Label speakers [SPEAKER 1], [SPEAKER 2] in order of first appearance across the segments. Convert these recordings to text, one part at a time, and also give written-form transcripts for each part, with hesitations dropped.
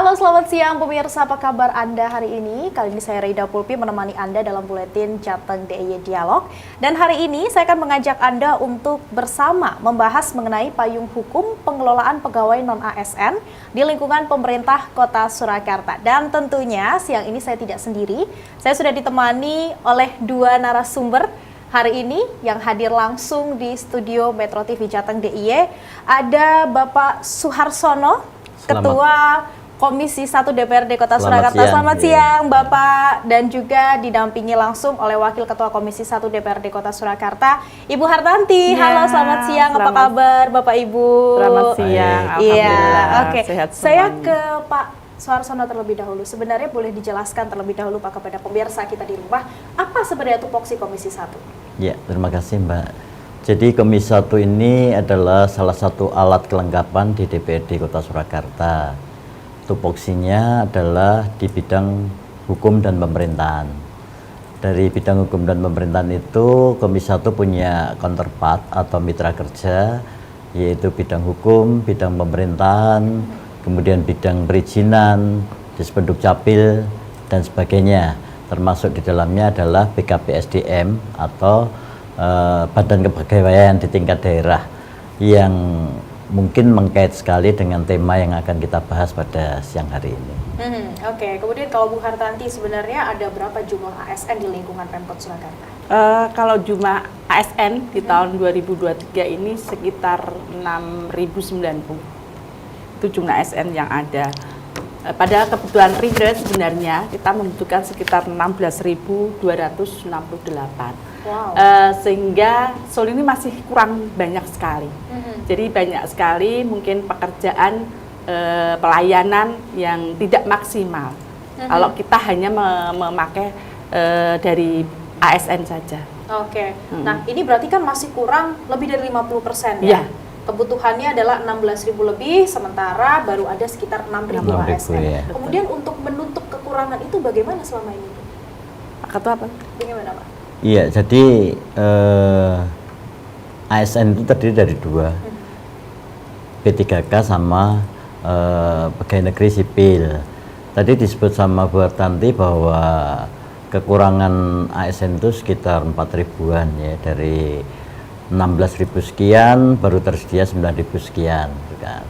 [SPEAKER 1] Halo, selamat siang pemirsa, apa kabar Anda hari ini? Kali ini saya Rida Pulpi menemani Anda dalam buletin Jateng DIY Dialog. Dan hari ini saya akan mengajak Anda untuk bersama membahas mengenai payung hukum pengelolaan pegawai non-ASN di lingkungan pemerintah Kota Surakarta. Dan tentunya siang ini saya tidak sendiri, saya sudah ditemani oleh dua narasumber hari ini yang hadir langsung di studio Metro TV Jateng DIY. Ada Bapak Suharsono, Ketua Komisi 1 DPRD Kota Surakarta. Selamat siang Bapak, dan juga didampingi langsung oleh Wakil Ketua Komisi 1 DPRD Kota Surakarta, Ibu Hartanti. Halo, selamat siang. Apa kabar Bapak Ibu?
[SPEAKER 2] Selamat siang.
[SPEAKER 1] Iya, oke.
[SPEAKER 2] Sehat
[SPEAKER 1] Saya
[SPEAKER 2] semuanya.
[SPEAKER 1] ke Pak Suharsono terlebih dahulu. Sebenarnya boleh dijelaskan terlebih dahulu Pak kepada pemirsa kita di rumah, apa sebenarnya tupoksi Komisi 1?
[SPEAKER 3] Ya, terima kasih Mbak. Jadi Komisi 1 ini adalah salah satu alat kelengkapan di DPRD Kota Surakarta. Tupoksinya adalah di bidang hukum dan pemerintahan. Dari bidang hukum dan pemerintahan itu Komisi 1 punya counterpart atau mitra kerja, yaitu bidang hukum, bidang pemerintahan, kemudian bidang perizinan, Dispenduk Capil, dan sebagainya. Termasuk di dalamnya adalah BKPSDM atau Badan Kepegawaian di tingkat daerah, yang mungkin mengkait sekali dengan tema yang akan kita bahas pada siang hari ini.
[SPEAKER 1] Oke, kemudian kalau Bu Hartanti, sebenarnya ada berapa jumlah ASN di lingkungan Pemkot Surakarta?
[SPEAKER 2] Kalau jumlah ASN di tahun 2023 ini sekitar 6.090. Itu jumlah ASN yang ada. Pada kebutuhan real sebenarnya kita membutuhkan sekitar 16.268.
[SPEAKER 1] Wow.
[SPEAKER 2] Sehingga Solo ini masih kurang banyak sekali. Jadi banyak sekali mungkin pekerjaan pelayanan yang tidak maksimal. Kalau kita hanya memakai dari ASN saja.
[SPEAKER 1] Oke. Nah, ini berarti kan masih kurang lebih dari 50% ya? Kebutuhannya adalah 16.000 lebih, sementara baru ada sekitar 6.000 ASN.
[SPEAKER 3] Ya.
[SPEAKER 1] Kemudian untuk menutup kekurangan itu bagaimana selama ini?
[SPEAKER 2] Pak Ketua apa?
[SPEAKER 1] Bagaimana Pak?
[SPEAKER 3] Iya, jadi ASN itu terdiri dari dua, P3K sama pegawai negeri sipil. Tadi disebut sama Bu Hartanti bahwa kekurangan ASN itu sekitar 4.000-an ya, dari 16.000 sekian baru tersedia 9.000 sekian. Kan.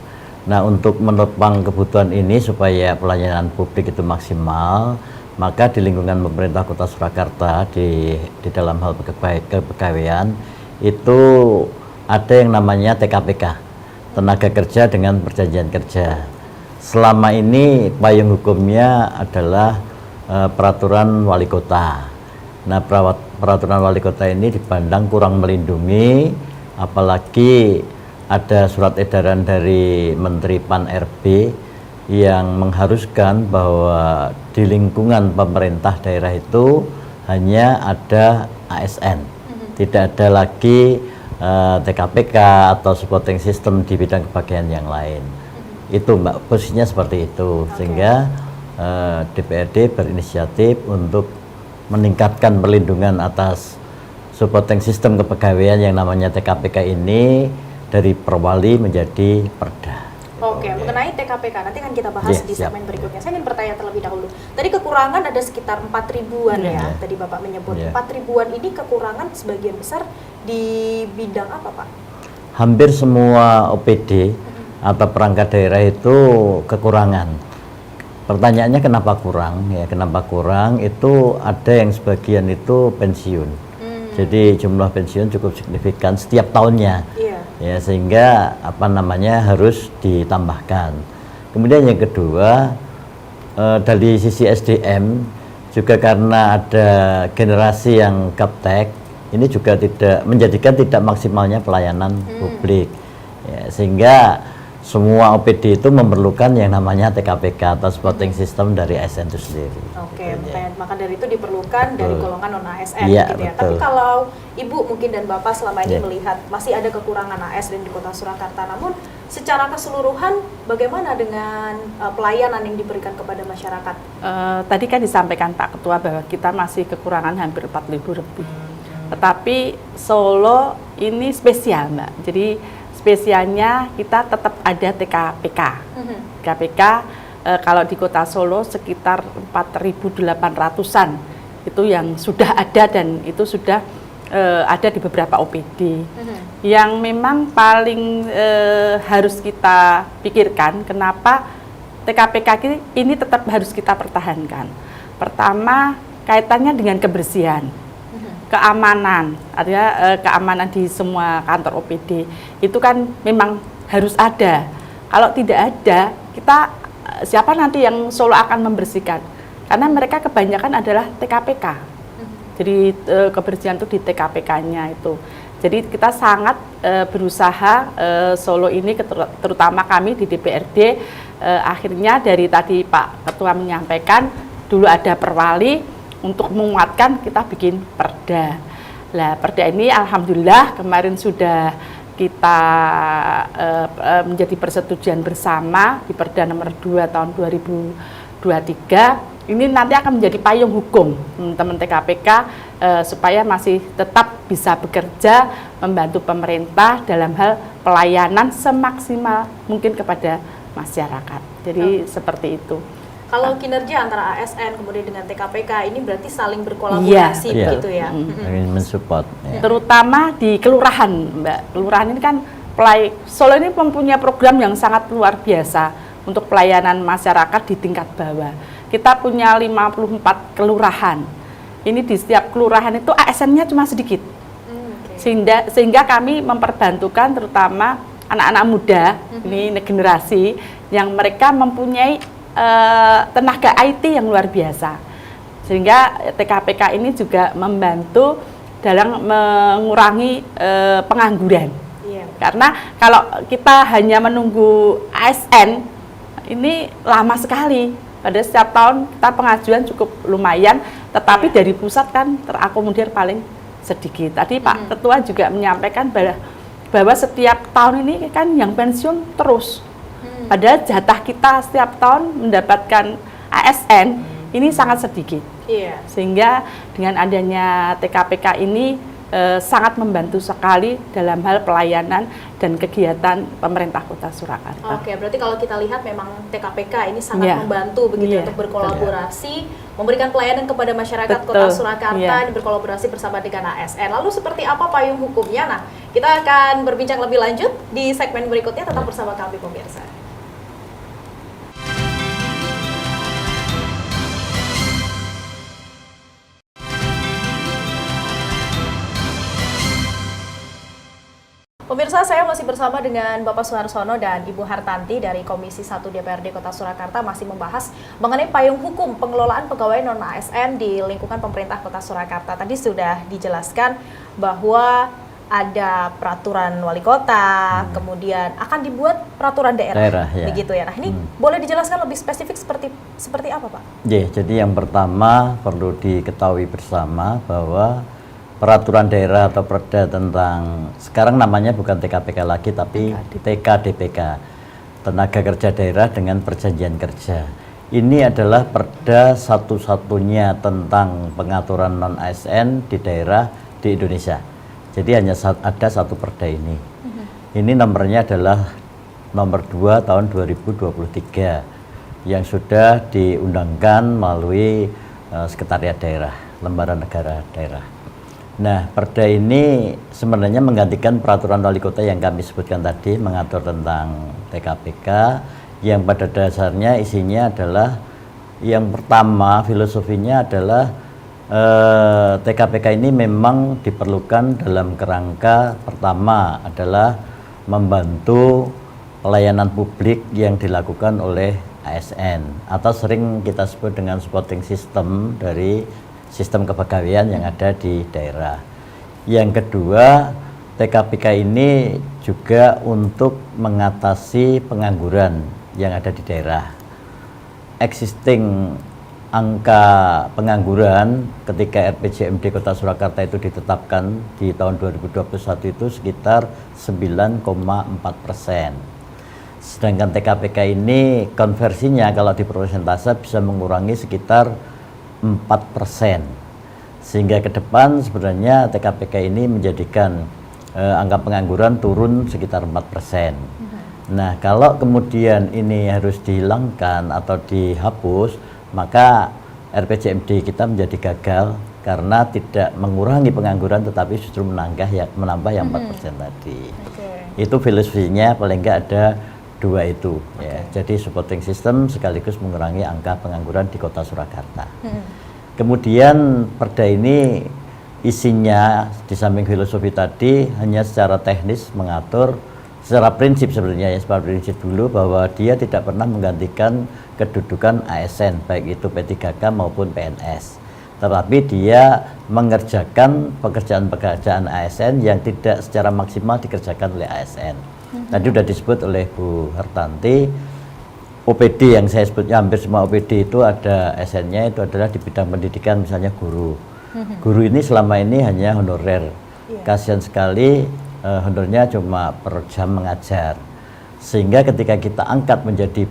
[SPEAKER 3] Nah, untuk menopang kebutuhan ini supaya pelayanan publik itu maksimal, maka di lingkungan pemerintah Kota Surakarta di dalam hal kepegawaian itu ada yang namanya TKPK, tenaga kerja dengan perjanjian kerja. Selama ini payung hukumnya adalah peraturan wali kota. Nah, peraturan wali kota ini dipandang kurang melindungi, apalagi ada surat edaran dari Menteri Pan-RB yang mengharuskan bahwa di lingkungan pemerintah daerah itu hanya ada ASN, tidak ada lagi TKPK atau supporting system di bidang kebagian yang lain. Itu Mbak, posisinya seperti itu. Sehingga DPRD berinisiatif untuk meningkatkan perlindungan atas supporting system kepegawaian yang namanya TKPK ini dari perwali menjadi perda.
[SPEAKER 1] Oke, mengenai TKPK nanti kan kita bahas di segmen berikutnya. Saya ingin bertanya terlebih dahulu. Tadi kekurangan ada sekitar 4.000-an ya. Tadi Bapak menyebut 4.000-an ini kekurangan sebagian besar di bidang apa Pak?
[SPEAKER 3] Hampir semua OPD atau perangkat daerah itu kekurangan. Pertanyaannya kenapa kurang? Ya, kenapa kurang? Itu ada yang sebagian itu pensiun. Jadi jumlah pensiun cukup signifikan setiap tahunnya. Ya, sehingga harus ditambahkan. Kemudian yang kedua, dari sisi SDM juga karena ada generasi yang gaptek, ini juga tidak menjadikan tidak maksimalnya pelayanan publik. Ya, sehingga semua OPD itu memerlukan yang namanya TKPK atau supporting system dari ASN itu sendiri.
[SPEAKER 1] Oke, maka dari itu diperlukan dari golongan non-ASN
[SPEAKER 3] ya,
[SPEAKER 1] gitu ya. Tapi kalau Ibu mungkin dan Bapak selama ini melihat masih ada kekurangan ASN di Kota Surakarta, namun secara keseluruhan bagaimana dengan pelayanan yang diberikan kepada masyarakat?
[SPEAKER 2] Tadi kan disampaikan Pak Ketua bahwa kita masih kekurangan hampir 4.000 lebih. Tetapi Solo ini spesial Mbak, jadi spesialnya kita tetap ada TKPK. TKPK kalau di Kota Solo sekitar 4.800-an itu yang sudah ada dan itu sudah ada di beberapa OPD. Yang memang paling harus kita pikirkan kenapa TKPK ini tetap harus kita pertahankan. Pertama, kaitannya dengan kebersihan, keamanan, artinya keamanan di semua kantor OPD itu kan memang harus ada. Kalau tidak ada, kita siapa nanti yang Solo akan membersihkan? Karena mereka kebanyakan adalah TKPK. Jadi kebersihan itu di TKPK-nya itu. Jadi kita sangat berusaha Solo ini, terutama kami di DPRD, akhirnya dari tadi Pak Ketua menyampaikan dulu ada perwali untuk menguatkan kita bikin perda. Lah perda ini alhamdulillah kemarin sudah kita menjadi persetujuan bersama di Perda nomor 2 tahun 2023. Ini nanti akan menjadi payung hukum teman-teman TKPK supaya masih tetap bisa bekerja membantu pemerintah dalam hal pelayanan semaksimal mungkin kepada masyarakat. Jadi seperti itu.
[SPEAKER 1] Kalau kinerja antara ASN kemudian dengan TKPK ini berarti saling berkolaborasi begitu ya?
[SPEAKER 3] Mensupport.
[SPEAKER 2] Terutama di kelurahan, Mbak. Kelurahan ini kan Solo ini mempunyai program yang sangat luar biasa untuk pelayanan masyarakat di tingkat bawah. Kita punya 54 kelurahan. Ini di setiap kelurahan itu ASN-nya cuma sedikit. Sehingga kami memperbantukan terutama anak-anak muda, ini generasi yang mereka mempunyai tenaga IT yang luar biasa. Sehingga TKPK ini juga membantu dalam mengurangi pengangguran. Karena kalau kita hanya menunggu ASN, ini lama sekali. Pada setiap tahun kita pengajuan cukup lumayan, tetapi dari pusat kan terakomodir paling sedikit. Tadi Pak Ketua juga menyampaikan bahwa setiap tahun ini kan yang pensiun terus. Padahal jatah kita setiap tahun mendapatkan ASN ini sangat sedikit. Sehingga dengan adanya TKPK ini sangat membantu sekali dalam hal pelayanan dan kegiatan pemerintah Kota Surakarta.
[SPEAKER 1] Oke, berarti kalau kita lihat memang TKPK ini sangat membantu begitu untuk berkolaborasi, memberikan pelayanan kepada masyarakat Kota Surakarta, berkolaborasi bersama dengan ASN. Lalu seperti apa payung hukumnya? Nah, kita akan berbincang lebih lanjut di segmen berikutnya, tetap bersama kami pemirsa. Pemirsa, saya masih bersama dengan Bapak Suharsono dan Ibu Hartanti dari Komisi 1 DPRD Kota Surakarta masih membahas mengenai payung hukum pengelolaan pegawai non-ASN di lingkungan pemerintah Kota Surakarta. Tadi sudah dijelaskan bahwa ada peraturan wali kota, kemudian akan dibuat peraturan daerah begitu ya. Nah, ini boleh dijelaskan lebih spesifik seperti apa, Pak?
[SPEAKER 3] Jadi yang pertama perlu diketahui bersama bahwa peraturan daerah atau perda tentang, sekarang namanya bukan TKPK lagi tapi TKDPK, Tenaga Kerja Daerah dengan Perjanjian Kerja. Ini adalah perda satu-satunya tentang pengaturan non-ASN di daerah di Indonesia. Jadi hanya ada satu perda ini. Ini nomornya adalah nomor 2 tahun 2023 yang sudah diundangkan melalui Sekretariat Daerah, Lembaran Negara Daerah. Nah, perda ini sebenarnya menggantikan peraturan wali kota yang kami sebutkan tadi, mengatur tentang TKPK, yang pada dasarnya isinya adalah, yang pertama filosofinya adalah TKPK ini memang diperlukan dalam kerangka pertama adalah membantu pelayanan publik yang dilakukan oleh ASN, atau sering kita sebut dengan supporting system dari sistem kepegawaian yang ada di daerah. Yang kedua, TKPK ini juga untuk mengatasi pengangguran yang ada di daerah. Existing angka pengangguran ketika RPJMD Kota Surakarta itu ditetapkan di tahun 2021 itu sekitar 9,4%. Sedangkan TKPK ini konversinya kalau di persentase bisa mengurangi sekitar 4%, sehingga ke depan sebenarnya TKPK ini menjadikan angka pengangguran turun sekitar 4%. Nah, kalau kemudian ini harus dihilangkan atau dihapus, maka RPJMD kita menjadi gagal karena tidak mengurangi pengangguran tetapi justru menambah yang 4% tadi. Itu filosofinya paling enggak ada dua itu ya. Jadi supporting system sekaligus mengurangi angka pengangguran di Kota Surakarta. Kemudian perda ini isinya di samping filosofi tadi hanya secara teknis mengatur secara prinsip sebenarnya ya, secara prinsip dulu bahwa dia tidak pernah menggantikan kedudukan ASN baik itu P3K maupun PNS, tetapi dia mengerjakan pekerjaan-pekerjaan ASN yang tidak secara maksimal dikerjakan oleh ASN. Tadi sudah disebut oleh Bu Hartanti, OPD yang saya sebutnya hampir semua OPD itu ada ASN-nya itu adalah di bidang pendidikan, misalnya guru. Guru ini selama ini hanya honorer, kasihan sekali. Honornya cuma per jam mengajar, sehingga ketika kita angkat menjadi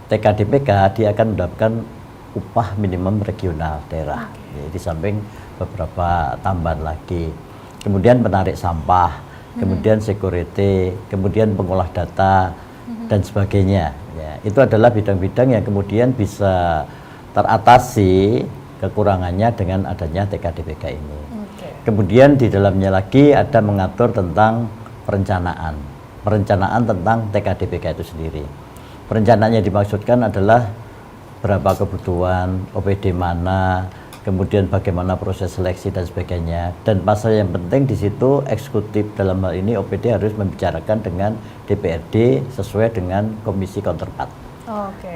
[SPEAKER 3] TKDPK dia akan mendapatkan upah minimum regional daerah, ya, di samping beberapa tambahan lagi. Kemudian penarik sampah, kemudian security, kemudian pengolah data dan sebagainya ya, itu adalah bidang-bidang yang kemudian bisa teratasi kekurangannya dengan adanya TKDPK ini. Kemudian di dalamnya lagi ada mengatur tentang perencanaan tentang TKDPK itu sendiri. Perencanaan yang dimaksudkan adalah berapa kebutuhan, OPD mana, kemudian bagaimana proses seleksi dan sebagainya. Dan pasal yang penting di situ eksekutif dalam hal ini OPD harus membicarakan dengan DPRD sesuai dengan komisi counterpart.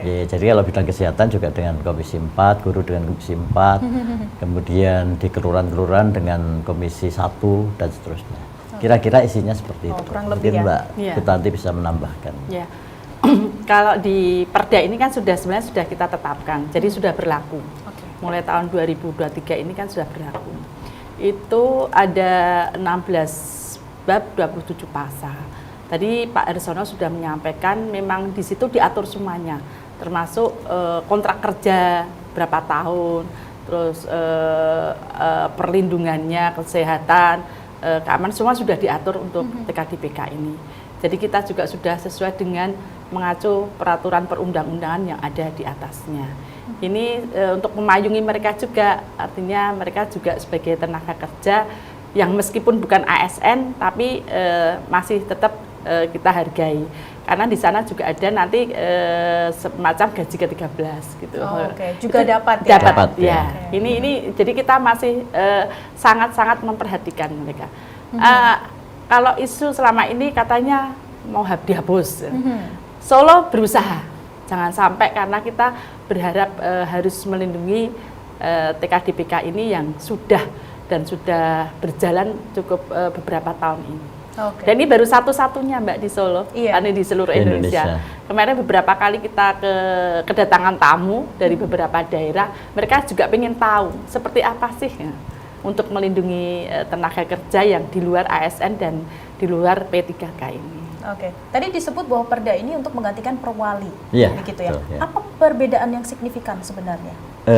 [SPEAKER 3] Ya, jadi kalau bidang kesehatan juga dengan komisi 4, guru dengan komisi 4, kemudian di kelurahan-kelurahan dengan komisi 1 dan seterusnya. Kira-kira isinya seperti itu.
[SPEAKER 1] Kurang lebih
[SPEAKER 3] mungkin
[SPEAKER 1] ya.
[SPEAKER 3] Mbak Kutanti bisa menambahkan.
[SPEAKER 2] Ya. Kalau di perda ini kan sebenarnya sudah kita tetapkan, jadi sudah berlaku. Mulai tahun 2023 ini kan sudah berlaku. Itu ada 16 bab 27 pasal. Tadi Pak Ersono sudah menyampaikan memang di situ diatur semuanya, termasuk kontrak kerja berapa tahun, terus perlindungannya, kesehatan, keamanan semua sudah diatur untuk TKDPK ini. Jadi kita juga sudah sesuai dengan mengacu peraturan perundang-undangan yang ada di atasnya. Ini untuk memayungi mereka juga, artinya mereka juga sebagai tenaga kerja yang meskipun bukan ASN tapi masih tetap kita hargai, karena di sana juga ada nanti semacam gaji ke-13 gitu.
[SPEAKER 1] Juga dapat ya.
[SPEAKER 2] Dapat ya. Ini jadi kita masih sangat-sangat memperhatikan mereka. Kalau isu selama ini katanya mau dihapus. Solo berusaha jangan sampai, karena kita berharap harus melindungi TKDPK ini yang sudah berjalan cukup beberapa tahun ini. Dan ini baru satu-satunya Mbak di Solo, karena di seluruh Indonesia. Kemarin beberapa kali kita kedatangan tamu dari beberapa daerah, mereka juga pengen tahu seperti apa sih ya, untuk melindungi tenaga kerja yang di luar ASN dan di luar P3K ini.
[SPEAKER 1] Tadi disebut bahwa perda ini untuk menggantikan perwali, begitu ya.
[SPEAKER 3] Betul, ya.
[SPEAKER 1] Apa perbedaan yang signifikan sebenarnya?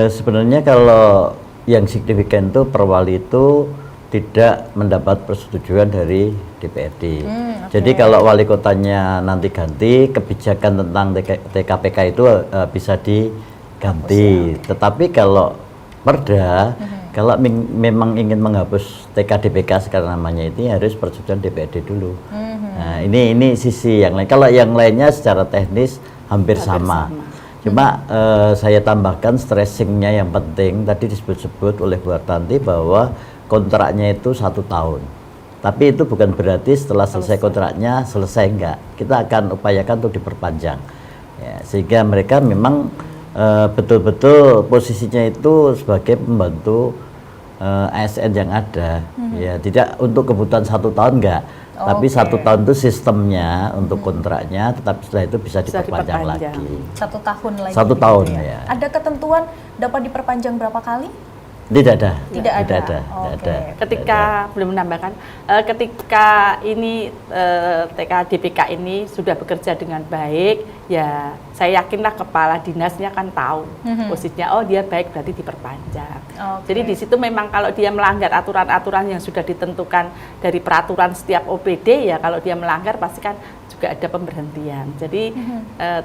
[SPEAKER 3] Sebenarnya kalau yang signifikan itu perwali itu tidak mendapat persetujuan dari DPRD. Jadi kalau wali kotanya nanti ganti, kebijakan tentang TKPK itu bisa diganti. Tetapi kalau perda, kalau memang ingin menghapus TKDPK sekarang namanya itu harus persetujuan DPRD dulu. Nah, ini sisi yang lain. Kalau yang lainnya secara teknis hampir sama. Cuma saya tambahkan stressingnya yang penting, tadi disebut-sebut oleh Bu Hartanti bahwa kontraknya itu 1 tahun. Tapi itu bukan berarti setelah selesai kontraknya selesai, enggak. Kita akan upayakan untuk diperpanjang. Ya, sehingga mereka memang betul-betul posisinya itu sebagai pembantu ASN yang ada. Ya, tidak untuk kebutuhan 1 tahun enggak. Tapi 1 tahun itu sistemnya untuk kontraknya, tetapi setelah itu bisa diperpanjang lagi.
[SPEAKER 1] 1 tahun lagi.
[SPEAKER 3] 1 tahun
[SPEAKER 1] gitu
[SPEAKER 3] ya.
[SPEAKER 1] Ada ketentuan dapat diperpanjang berapa kali?
[SPEAKER 3] Tidak ada.
[SPEAKER 2] Ketika belum menambahkan, ketika ini TKDPK ini sudah bekerja dengan baik, ya saya yakinlah kepala dinasnya kan tahu posisinya. Oh dia baik berarti diperpanjang. Jadi di situ memang kalau dia melanggar aturan-aturan yang sudah ditentukan dari peraturan setiap OPD, ya kalau dia melanggar pasti kan juga juga ada pemberhentian. Jadi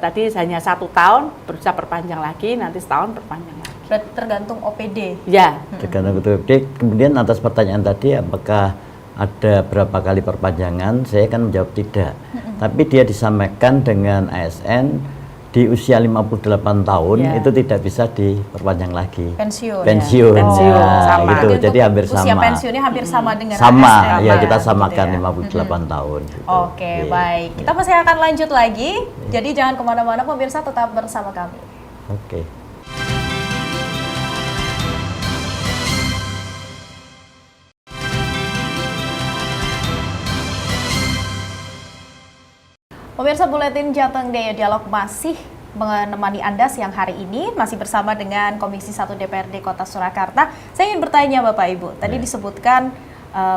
[SPEAKER 2] tadi hanya 1 tahun, berusaha perpanjang lagi, nanti setahun perpanjang lagi.
[SPEAKER 1] Berarti tergantung OPD.
[SPEAKER 2] Ya.
[SPEAKER 3] Tergantung OPD. Kemudian atas pertanyaan tadi, apakah ada berapa kali perpanjangan? Saya kan menjawab tidak. Tapi dia disamakan dengan ASN di usia 58 tahun itu tidak bisa diperpanjang lagi.
[SPEAKER 1] Pensiun.
[SPEAKER 3] Pensiun.
[SPEAKER 2] Pensiun,
[SPEAKER 3] Ya, gitu.
[SPEAKER 1] Jadi
[SPEAKER 3] Jadi hampir sama.
[SPEAKER 1] Usia pensiunnya hampir sama dengan
[SPEAKER 3] Sama,
[SPEAKER 1] ASN,
[SPEAKER 3] ya
[SPEAKER 1] Pak,
[SPEAKER 3] kita
[SPEAKER 1] gitu
[SPEAKER 3] samakan
[SPEAKER 1] ya.
[SPEAKER 3] 58 tahun. Gitu.
[SPEAKER 1] Oke, baik. Kita masih akan lanjut lagi. Jadi jangan kemana-mana, pemirsa, tetap bersama kami.
[SPEAKER 3] Oke.
[SPEAKER 1] Pemirsa, Buletin Jateng DIY Dialog masih menemani Anda siang hari ini, masih bersama dengan Komisi 1 DPRD Kota Surakarta. Saya ingin bertanya Bapak Ibu, tadi disebutkan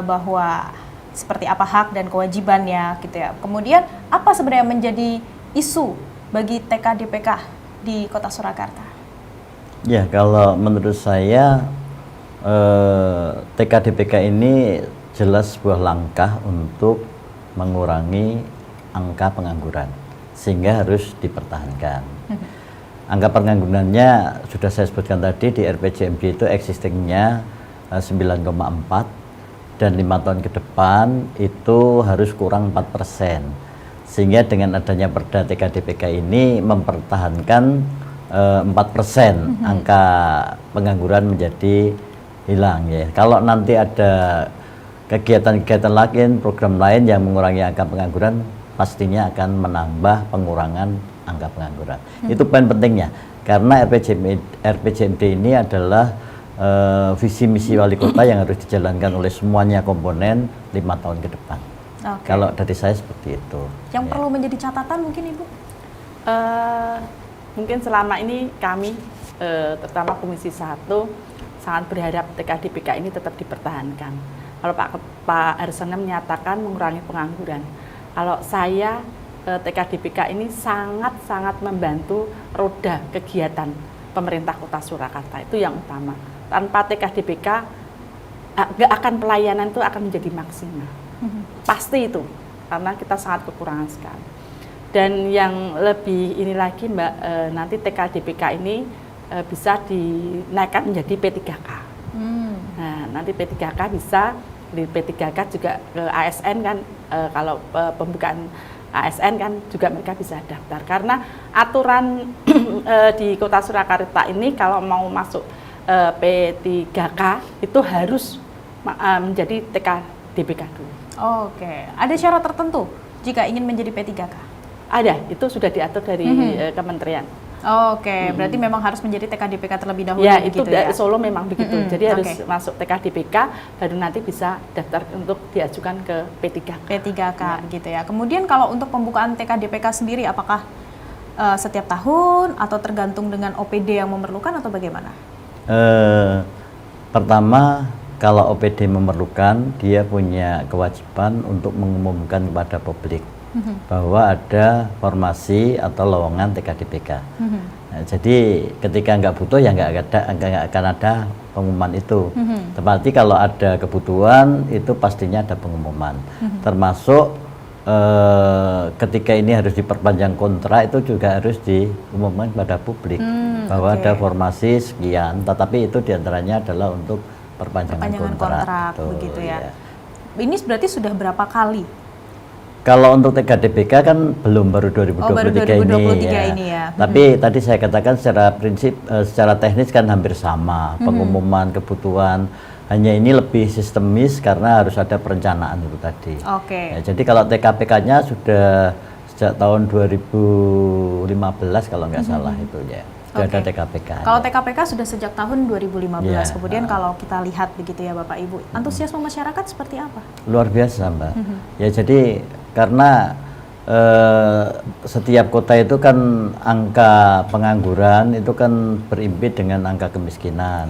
[SPEAKER 1] bahwa seperti apa hak dan kewajibannya gitu ya. Kemudian apa sebenarnya menjadi isu bagi TK DPK di Kota Surakarta?
[SPEAKER 3] Ya, kalau menurut saya TK DPK ini jelas sebuah langkah untuk mengurangi angka pengangguran, sehingga harus dipertahankan. Angka penganggurannya sudah saya sebutkan tadi, di RPJMD itu existingnya 9,4 dan 5 tahun ke depan itu harus kurang 4%, sehingga dengan adanya Perda TK DPK ini mempertahankan 4% angka pengangguran menjadi hilang ya. Kalau nanti ada kegiatan-kegiatan lain, program lain yang mengurangi angka pengangguran, pastinya akan menambah pengurangan angka pengangguran. Itu poin pentingnya, karena RPJMD ini adalah visi misi wali kota yang harus dijalankan oleh semuanya komponen 5 tahun ke depan. Kalau dari saya seperti itu.
[SPEAKER 1] Yang perlu menjadi catatan mungkin Ibu?
[SPEAKER 2] Mungkin selama ini kami, terutama Komisi 1, sangat berharap TK DPK ini tetap dipertahankan. Kalau Pak Arsana menyatakan mengurangi pengangguran, kalau saya TK DPK ini sangat-sangat membantu roda kegiatan pemerintah Kota Surakarta, itu yang utama. Tanpa TK DPK, nggak akan pelayanan itu akan menjadi maksimal. Pasti itu, karena kita sangat kekurangan sekali. Dan yang lebih ini lagi Mbak, nanti TK DPK ini bisa dinaikkan menjadi P3K. Nah, nanti P3K bisa, di P3K juga ke ASN kan, kalau pembukaan ASN kan juga mereka bisa daftar. Karena aturan di Kota Surakarta ini kalau mau masuk P3K itu harus menjadi TK DPK dulu.
[SPEAKER 1] Oke, ada syarat tertentu jika ingin menjadi P3K?
[SPEAKER 2] Ada, itu sudah diatur dari kementerian.
[SPEAKER 1] Oke, berarti memang harus menjadi TK DPK terlebih dahulu.
[SPEAKER 2] Ya, itu
[SPEAKER 1] gitu ya?
[SPEAKER 2] Solo memang begitu. Jadi harus masuk TK DPK, baru nanti bisa daftar untuk diajukan ke P3K.
[SPEAKER 1] P3K begitu ya. Kemudian kalau untuk pembukaan TK DPK sendiri, apakah setiap tahun atau tergantung dengan OPD yang memerlukan atau bagaimana?
[SPEAKER 3] Pertama, kalau OPD memerlukan, dia punya kewajiban untuk mengumumkan kepada publik bahwa ada formasi atau lowongan TK DPK. Nah, jadi ketika nggak butuh ya nggak akan ada pengumuman itu. Tetapi kalau ada kebutuhan itu pastinya ada pengumuman. Termasuk ketika ini harus diperpanjang kontrak itu juga harus diumumkan kepada publik bahwa ada formasi sekian. Tetapi itu diantaranya adalah untuk perpanjangan kontrak
[SPEAKER 1] begitu ya. Ini berarti sudah berapa kali?
[SPEAKER 3] Kalau untuk TK DPK kan belum, baru 2023,
[SPEAKER 1] ini ya.
[SPEAKER 3] Tapi tadi saya katakan secara prinsip, secara teknis kan hampir sama, pengumuman kebutuhan. Hanya ini lebih sistemis karena harus ada perencanaan itu tadi. Ya, jadi kalau TKPK-nya sudah sejak tahun 2015 kalau nggak salah itu ya. Sudah ada TKPK.
[SPEAKER 1] Kalau TKPK sudah sejak tahun 2015. Kemudian kalau kita lihat begitu ya Bapak Ibu, antusiasme masyarakat seperti apa?
[SPEAKER 3] Luar biasa Mbak. Ya jadi karena setiap kota itu kan angka pengangguran itu kan berimpit dengan angka kemiskinan.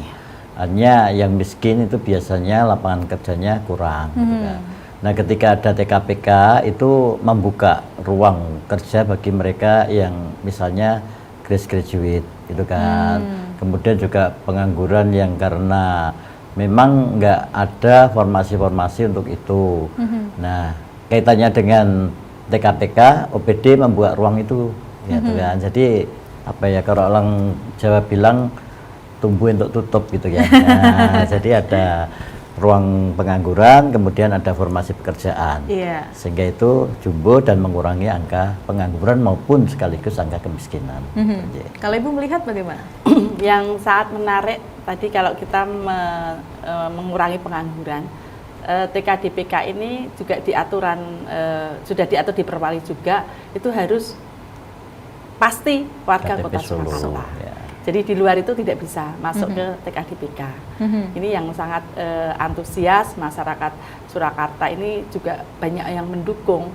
[SPEAKER 3] Hanya yang miskin itu biasanya lapangan kerjanya kurang. Gitu kan. Nah ketika ada TKPK itu membuka ruang kerja bagi mereka yang misalnya graduate itu kan. Kemudian juga pengangguran yang karena memang nggak ada formasi-formasi untuk itu. Nah kaitannya dengan TKPK, OPD membuat ruang itu, gitu kan. Jadi apa ya, kalau orang Jawa bilang tumbuh untuk tutup gitu ya. Nah, jadi ada ruang pengangguran, kemudian ada formasi pekerjaan, sehingga itu jumbo dan mengurangi angka pengangguran maupun sekaligus angka kemiskinan.
[SPEAKER 1] Kalau Ibu melihat bagaimana?
[SPEAKER 2] Yang sangat menarik tadi kalau kita mengurangi pengangguran, TKDPK ini juga sudah diatur di Perwali juga, itu harus pasti warga
[SPEAKER 3] KTP
[SPEAKER 2] Kota
[SPEAKER 3] Solo,
[SPEAKER 2] Surakarta.
[SPEAKER 3] ya.
[SPEAKER 2] Jadi di luar itu tidak bisa masuk ke TKDPK. Ini yang sangat antusias masyarakat Surakarta ini juga banyak yang mendukung.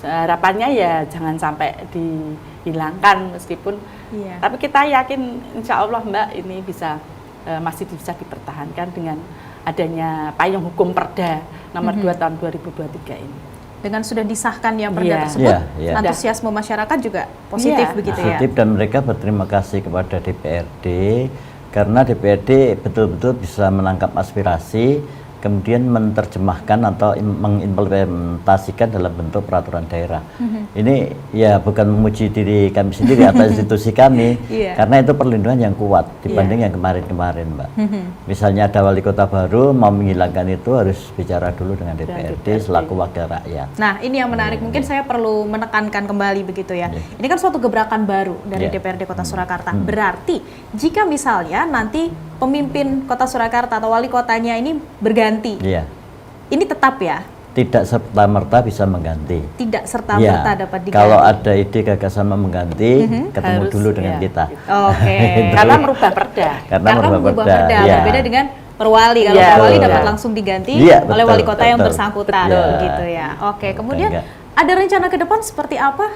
[SPEAKER 2] Harapannya ya jangan sampai dihilangkan meskipun, tapi kita yakin insya Allah Mbak ini masih bisa dipertahankan dengan adanya payung hukum Perda nomor 2 tahun 2023 ini.
[SPEAKER 1] Dengan sudah disahkan ya Perda tersebut, antusiasme masyarakat juga positif begitu ya.
[SPEAKER 3] Positif, dan mereka berterima kasih kepada DPRD karena DPRD betul-betul bisa menangkap aspirasi, kemudian menerjemahkan atau mengimplementasikan dalam bentuk peraturan daerah. Ini ya bukan memuji diri kami sendiri atau institusi kami, karena itu perlindungan yang kuat dibanding yang kemarin-kemarin, Mbak. Misalnya ada wali kota baru mau menghilangkan itu harus bicara dulu dengan DPRD selaku wakil rakyat.
[SPEAKER 1] Nah, ini yang menarik, mungkin saya perlu menekankan kembali begitu ya. Ini kan suatu gebrakan baru dari DPRD Kota Surakarta. Berarti jika misalnya nanti pemimpin Kota Surakarta atau wali kotanya ini berganti, ini tetap ya?
[SPEAKER 3] Tidak serta-merta bisa mengganti.
[SPEAKER 1] Tidak serta-merta dapat diganti.
[SPEAKER 3] Kalau ada ide gagasan mau mengganti, ketemu dulu dengan kita.
[SPEAKER 2] Karena merubah Perda.
[SPEAKER 3] Karena merubah Perda.
[SPEAKER 1] Berbeda dengan Perwali. Kalau Perwali dapat langsung diganti oleh wali kota yang bersangkutan, gitu ya. Kemudian ada rencana ke depan seperti apa?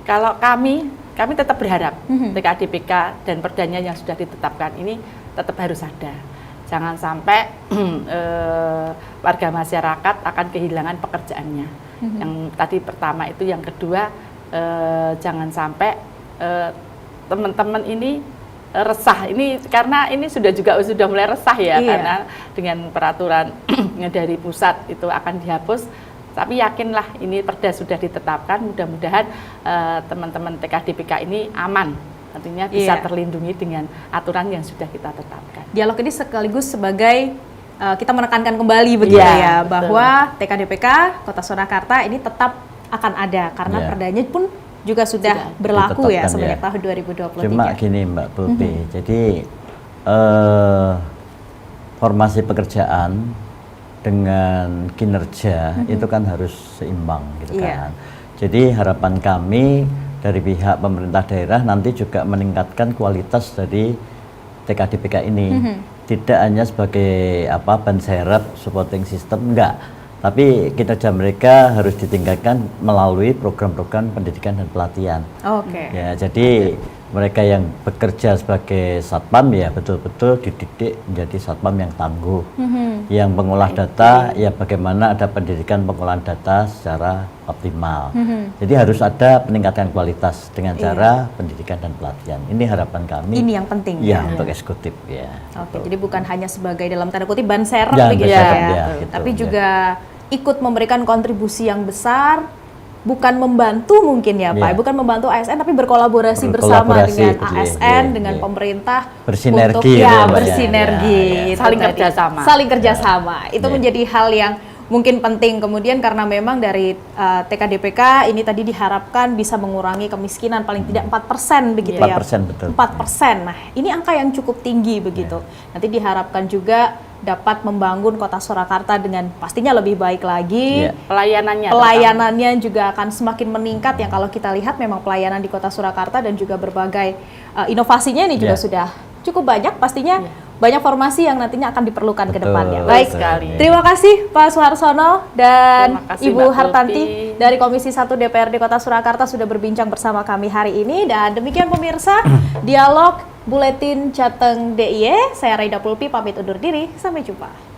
[SPEAKER 2] Kalau kami tetap berharap TKDPK dan perdanya yang sudah ditetapkan ini tetap harus ada. Jangan sampai warga masyarakat akan kehilangan pekerjaannya. Yang tadi pertama itu, yang kedua jangan sampai teman-teman ini resah. Ini karena ini sudah mulai resah ya, karena dengan peraturan dari pusat itu akan dihapus. Tapi yakinlah ini Perda sudah ditetapkan, mudah-mudahan teman-teman TKDPK ini aman, artinya bisa terlindungi dengan aturan yang sudah kita tetapkan.
[SPEAKER 1] Dialog ini sekaligus sebagai kita menekankan kembali begitu ya, bahwa TKDPK Kota Surakarta ini tetap akan ada karena perdanya pun juga sudah berlaku ya semenjak tahun 2023.
[SPEAKER 3] Cuma gini Mbak Putri, jadi formasi pekerjaan dengan kinerja itu kan harus seimbang gitu kan. Jadi harapan kami dari pihak pemerintah daerah nanti juga meningkatkan kualitas dari TKDPK ini. Tidak hanya sebagai ban serep supporting system, enggak. Tapi kinerja mereka harus ditingkatkan melalui program-program pendidikan dan pelatihan. Ya, jadi mereka yang bekerja sebagai satpam ya betul-betul dididik menjadi satpam yang tangguh. Yang pengolah data ya bagaimana ada pendidikan pengolahan data secara optimal. Jadi harus ada peningkatan kualitas dengan cara pendidikan dan pelatihan. Ini harapan kami.
[SPEAKER 1] Ini yang penting
[SPEAKER 3] ya untuk eksekutif ya.
[SPEAKER 1] Jadi bukan hanya sebagai dalam tanda kutip ban serep begitu ya, gitu, tapi juga ikut memberikan kontribusi yang besar. Bukan membantu mungkin ya Pak, bukan membantu ASN tapi berkolaborasi bersama dengan ASN, dengan pemerintah,
[SPEAKER 3] bersinergi,
[SPEAKER 1] untuk bersinergi, saling kerjasama. Itu menjadi hal yang mungkin penting. Kemudian karena memang dari TKDPK ini tadi diharapkan bisa mengurangi kemiskinan paling tidak 4% begitu
[SPEAKER 3] 4%,
[SPEAKER 1] ya.
[SPEAKER 3] 4% betul.
[SPEAKER 1] 4%. Nah, ini angka yang cukup tinggi begitu. Nanti diharapkan juga dapat membangun Kota Surakarta dengan pastinya lebih baik lagi. Pelayanannya juga akan semakin meningkat, yang kalau kita lihat memang pelayanan di Kota Surakarta dan juga berbagai inovasinya ini juga sudah cukup banyak, pastinya banyak formasi yang nantinya akan diperlukan ke depannya. Baik sekali. Terima kasih Pak Suharsono dan Ibu Hartanti dari Komisi 1 DPRD Kota Surakarta sudah berbincang bersama kami hari ini. Dan demikian pemirsa, dialog Buletin Jateng DIY, saya Raida Pulpi pamit undur diri, sampai jumpa.